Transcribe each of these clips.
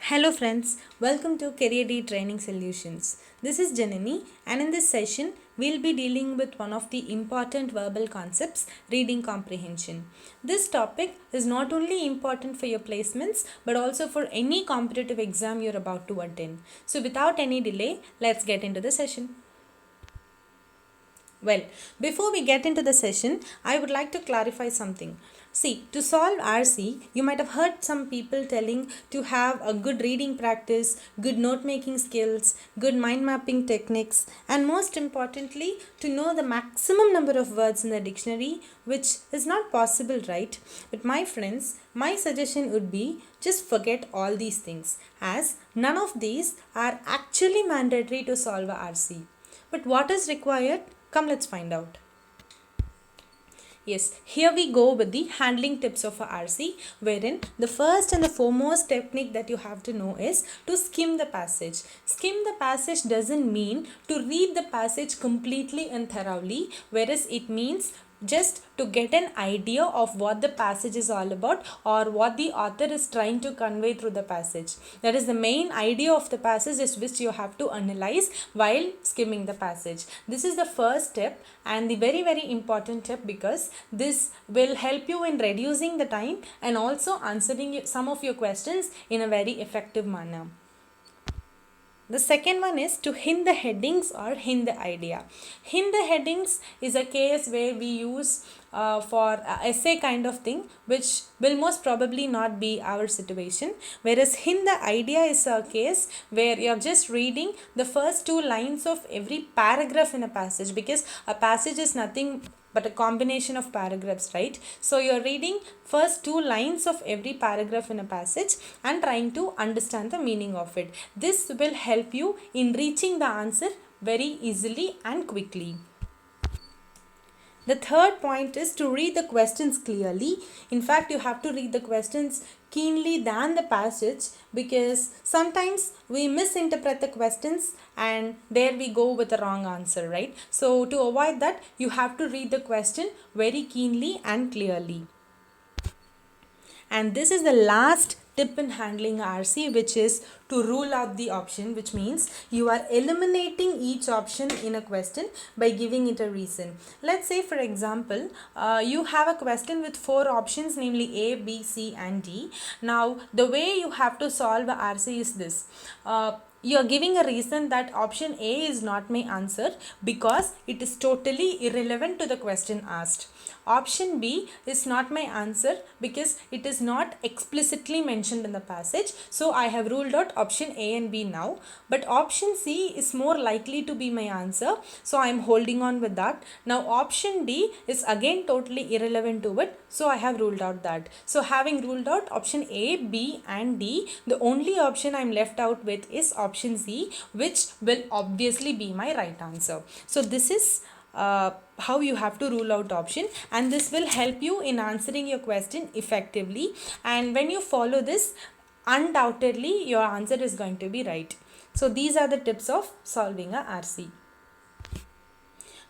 Hello friends, welcome to Career D Training Solutions. This is Janani, and in this session we'll be dealing with one of the important verbal concepts, reading comprehension. This topic is not only important for your placements but also for any competitive exam you're about to attend. So without any delay, let's get into the session. Well, before we get into the session, I would like to clarify something. See, to solve RC, you might have heard some people telling to have a good reading practice, good note making skills, good mind mapping techniques, and most importantly, to know the maximum number of words in the dictionary, which is not possible, right? But my friends, my suggestion would be just forget all these things, as none of these are actually mandatory to solve a RC. But what is required? Come, let's find out. Yes, here we go with the handling tips of a RC, wherein the first and the foremost technique that you have to know is to skim the passage. Skim the passage doesn't mean to read the passage completely and thoroughly, whereas it means just to get an idea of what the passage is all about or what the author is trying to convey through the passage. That is the main idea of the passage, is which you have to analyze while skimming the passage. This is the first step and the very important step, because this will help you in reducing the time and also answering some of your questions in a very effective manner. The second one is to hint the headings or hint the idea. Hint the headings is a case where we use for essay kind of thing, which will most probably not be our situation. Whereas hint the idea is a case where you're just reading the first two lines of every paragraph in a passage, because a passage is nothing but a combination of paragraphs, right? So you're reading first two lines of every paragraph in a passage and trying to understand the meaning of it. This will help you in reaching the answer very easily and quickly. The third point is to read the questions clearly. In fact, you have to read the questions keenly than the passage, because sometimes we misinterpret the questions and there we go with the wrong answer, right? So to avoid that, you have to read the question very keenly and clearly. And this is the last tip in handling RC, which is to rule out the option, which means you are eliminating each option in a question by giving it a reason. Let's say, for example, you have a question with four options, namely A, B, C and D. Now the way you have to solve a RC is this. You are giving a reason that option A is not my answer because it is totally irrelevant to the question asked. Option B is not my answer because it is not explicitly mentioned in the passage. So I have ruled out option A and B now. But option C is more likely to be my answer. So I am holding on with that. Now option D is again totally irrelevant to it. So I have ruled out that. So having ruled out option A, B and D, the only option I am left out with is option C, which will obviously be my right answer. So this is how you have to rule out option, and this will help you in answering your question effectively. And when you follow this, undoubtedly your answer is going to be right. So these are the tips of solving a RC.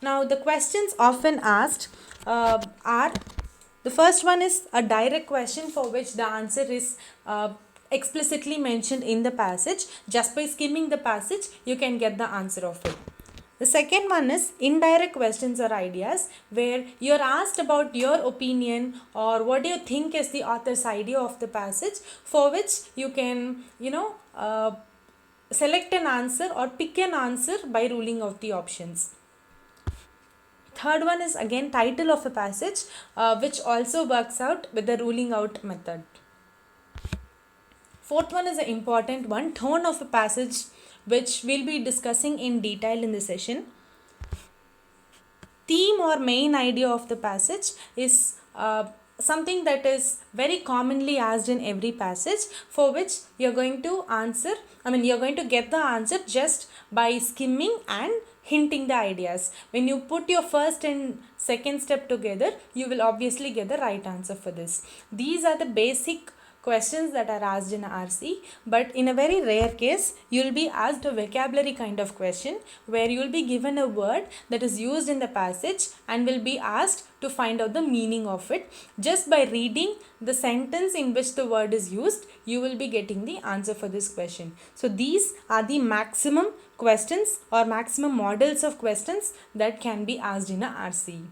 Now the questions often asked are, the first one is a direct question for which the answer is explicitly mentioned in the passage. Just by skimming the passage, you can get the answer of it. The second one is indirect questions or ideas, where you're asked about your opinion or what do you think is the author's idea of the passage, for which you can, select an answer or pick an answer by ruling out the options. Third one is again title of a passage, which also works out with the ruling out method. Fourth one is an important one, tone of a passage, which we'll be discussing in detail in the session. Theme or main idea of the passage is something that is very commonly asked in every passage, for which you're going to you're going to get the answer just by skimming and hinting the ideas. When you put your first and second step together, you will obviously get the right answer for this. These are the basic questions that are asked in RC, but in a very rare case, you will be asked a vocabulary kind of question where you will be given a word that is used in the passage and will be asked to find out the meaning of it. Just by reading the sentence in which the word is used, you will be getting the answer for this question. So these are the maximum questions or maximum models of questions that can be asked in a RC.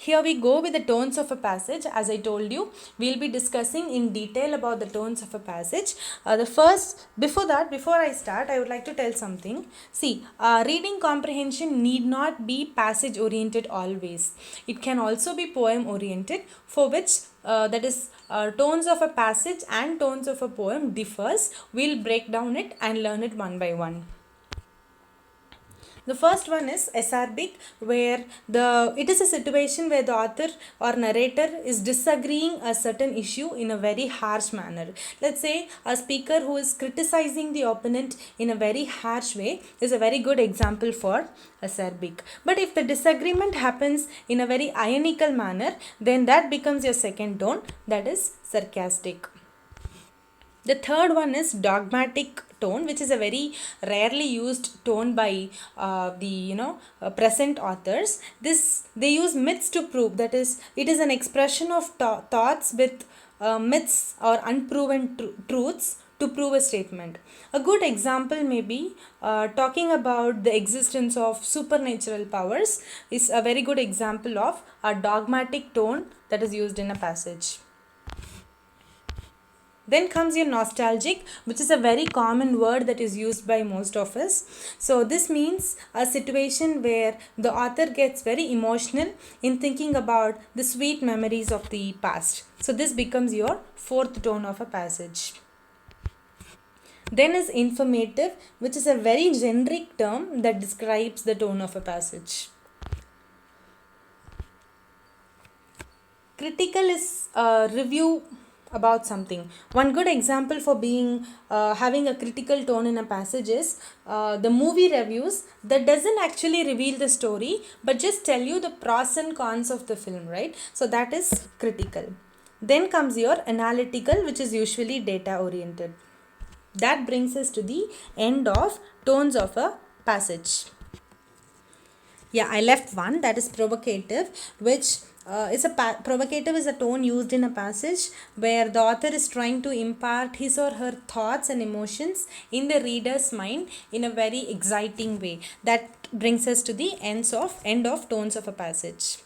Here we go with the tones of a passage. As I told you, we'll be discussing in detail about the tones of a passage. Before I start, I would like to tell something. See, reading comprehension need not be passage oriented always. It can also be poem oriented, for which tones of a passage and tones of a poem differs. We'll break down it and learn it one by one. The first one is acerbic, where it is a situation where the author or narrator is disagreeing a certain issue in a very harsh manner. Let's say a speaker who is criticizing the opponent in a very harsh way is a very good example for acerbic. But if the disagreement happens in a very ironical manner, then that becomes your second tone, that is sarcastic. The third one is dogmatic tone, which is a very rarely used tone by present authors. They use myths to prove, that is, it is an expression of thoughts with myths or unproven truths to prove a statement. A good example may be talking about the existence of supernatural powers is a very good example of a dogmatic tone that is used in a passage. Then comes your nostalgic, which is a very common word that is used by most of us. So this means a situation where the author gets very emotional in thinking about the sweet memories of the past. So this becomes your fourth tone of a passage. Then is informative, which is a very generic term that describes the tone of a passage. Critical is a review about something. One good example for being having a critical tone in a passage is the movie reviews that doesn't actually reveal the story but just tell you the pros and cons of the film, right? So that is critical. Then comes your analytical, which is usually data oriented. That brings us to the end of tones of a passage. Yeah, I left one, that is provocative, which provocative is a tone used in a passage where the author is trying to impart his or her thoughts and emotions in the reader's mind in a very exciting way. That brings us to the end of tones of a passage.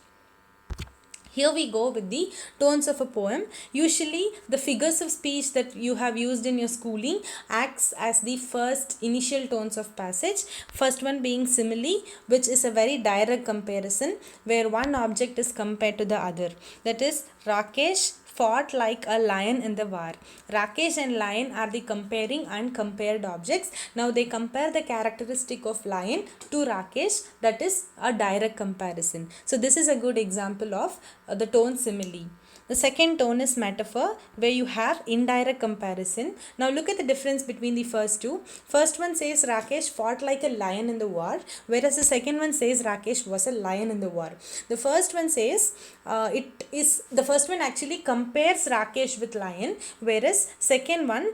Here we go with the tones of a poem. Usually the figures of speech that you have used in your schooling acts as the first initial tones of passage. First one being simile, which is a very direct comparison where one object is compared to the other. That is, Rakesh fought like a lion in the war. Rakesh and lion are the comparing and compared objects. Now they compare the characteristic of lion to Rakesh, that is a direct comparison. So this is a good example of the tone simile. The second tone is metaphor, where you have indirect comparison. Now look at the difference between the first two. First one says Rakesh fought like a lion in the war, whereas the second one says Rakesh was a lion in the war. The first one says the first one actually compares Rakesh with lion, whereas second one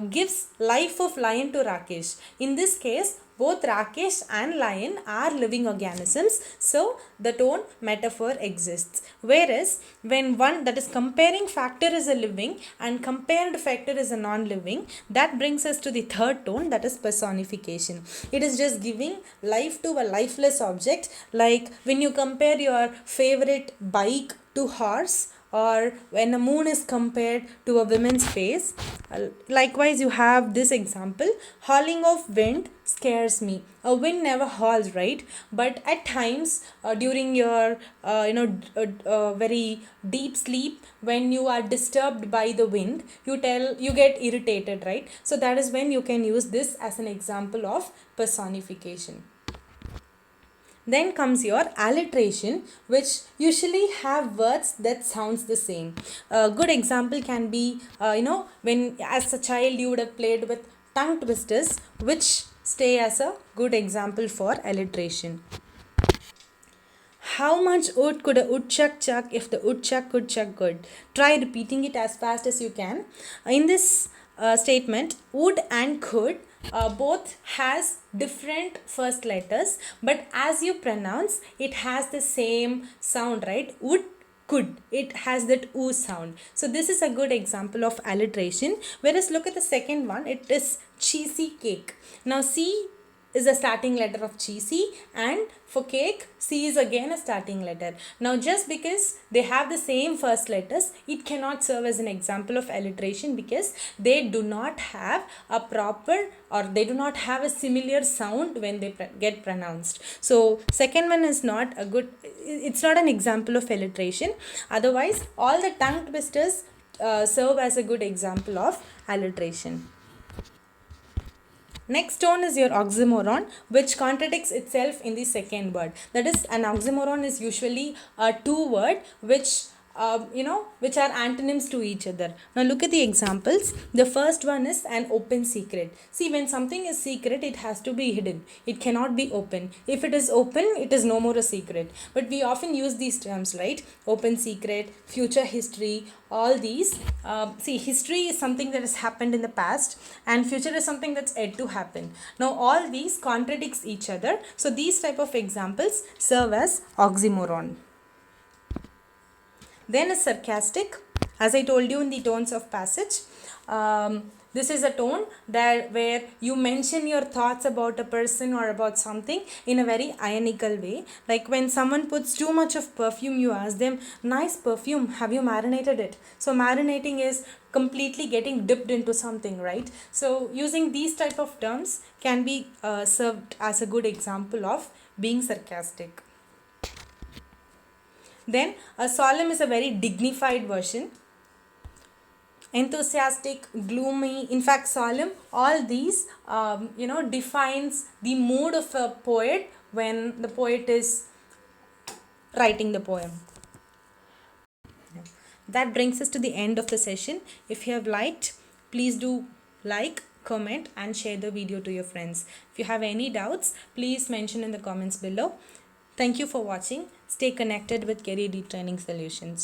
gives life of lion to Rakesh. In this case, both Rakesh and lion are living organisms, so the tone metaphor exists. Whereas when one, that is, comparing factor is a living and compared factor is a non-living, that brings us to the third tone, that is personification. It is just giving life to a lifeless object, like when you compare your favorite bike to horse, or when a moon is compared to a woman's face. Likewise, you have this example, howling of wind scares me. A wind never howls, right? But at times during your very deep sleep, when you are disturbed by the wind, you get irritated, right? So that is when you can use this as an example of personification. Then comes your alliteration, which usually have words that sounds the same. A good example can be, when as a child you would have played with tongue twisters, which stay as a good example for alliteration. How much wood could a woodchuck chuck if the woodchuck could chuck good? Try repeating it as fast as you can. In this statement, would and could both has different first letters, but as you pronounce, it has the same sound, right? Would, could, it has that oo sound. So this is a good example of alliteration. Whereas look at the second one, it is cheesy cake. Now C is a starting letter of cheesy, and for cake C is again a starting letter. Now just because they have the same first letters, it cannot serve as an example of alliteration because they do not have a proper, or they do not have a similar sound when they get pronounced. So second one is not a good, it's not an example of alliteration. Otherwise all the tongue twisters serve as a good example of alliteration. Next tone is your oxymoron, which contradicts itself in the second word. That is, an oxymoron is usually a two word which which are antonyms to each other. Now look at the examples. The first one is an open secret. See, when something is secret, it has to be hidden. It cannot be open. If it is open, it is no more a secret. But we often use these terms, right? Open secret, future history, all these. See, history is something that has happened in the past, and future is something that's yet to happen. Now all these contradicts each other. So these type of examples serve as oxymoron. Then is sarcastic. As I told you in the tones of passage, this is a tone that where you mention your thoughts about a person or about something in a very ironical way. Like when someone puts too much of perfume, you ask them, nice perfume, have you marinated it? So marinating is completely getting dipped into something, right? So using these type of terms can be served as a good example of being sarcastic. Then a solemn is a very dignified version. Enthusiastic, gloomy, in fact solemn, all these defines the mood of a poet when the poet is writing the poem. That brings us to the end of the session. If you have liked, please do like, comment and share the video to your friends. If you have any doubts, please mention in the comments below. Thank you for watching. Stay connected with Career Retraining Solutions.